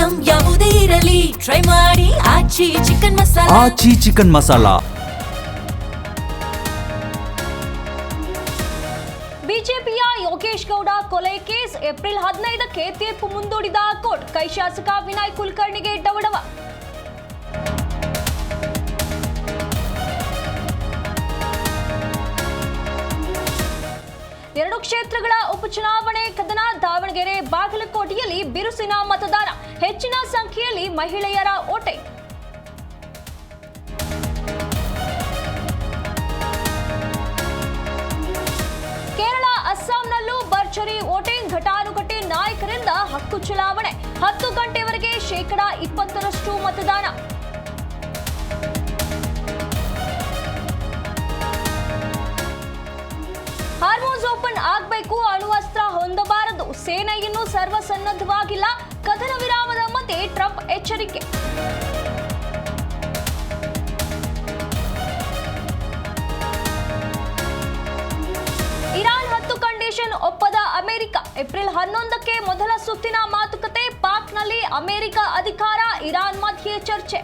Item ಯಾವುದೇ ಇರಲಿ try ಮಾಡಿ ಆಚಿ ಚಿಕನ್ ಮಸಾಲಾ. ಆಚಿ ಚಿಕನ್ ಮಸಾಲಾ. ಬಿಜೆಪಿಯ ಯೋಗೇಶ್ ಗೌಡ ಕೊಲೆ ಕೇಸ್ ಏಪ್ರಿಲ್ 15ಕ್ಕೆ ತೀರ್ಪು ಮುಂದೂಡಿದ ಕೋರ್ಟ್. ಕೈ ಶಾಸಕ ವಿನಯ್ ಕುಲಕರ್ಣಿಗೆ ಡವಡವ. ಎರಡು ಕ್ಷೇತ್ರಗಳ ಉಪಚುನಾವಣೆ ಕದನ. ದಾವಣಗೆರೆ ಬಾಗಲಕೋಟೆಯಲ್ಲಿ ಬಿರುಸಿನ ಮತದಾನ, ಹೆಚ್ಚಿನ ಸಂಖ್ಯೆಯಲ್ಲಿ ಮಹಿಳೆಯರ ವೋಟಿಂಗ್. ಕೇರಳ ಅಸ್ಸಾಂನಲ್ಲೂ ಭರ್ಜರಿ ವೋಟಿಂಗ್. ಘಟಾನುಘಟಿ ನಾಯಕರಿಂದ ಹಕ್ಕು ಚಲಾವಣೆ. 10 ಗಂಟೆವರೆಗೆ 20% ಮತದಾನ. ಹಾರ್ಮೋನ್ಸ್ ಓಪನ್ ಆಗಬೇಕು, ಅಣ್ವಸ್ತ್ರ ಹೊಂದಬಾರದು. ಸೇನೆ ಇನ್ನೂ ಸರ್ವಸನ್ನದ್ಧವಾಗಿಲ್ಲ. ಕದನ ವಿರಾಮದ ಮಧ್ಯೆ ಟ್ರಂಪ್ ಎಚ್ಚರಿಕೆ. ಇರಾನ್ 10 ಕಂಡೀಷನ್ ಒಪ್ಪದ ಅಮೆರಿಕ. ಏಪ್ರಿಲ್ 11ಕ್ಕೆ ಮೊದಲ ಸುತ್ತಿನ ಮಾತುಕತೆ. ಪಾಕ್ನಲ್ಲಿ ಅಮೆರಿಕ ಅಧಿಕಾರ, ಇರಾನ್ ಮಧ್ಯೆ ಚರ್ಚೆ.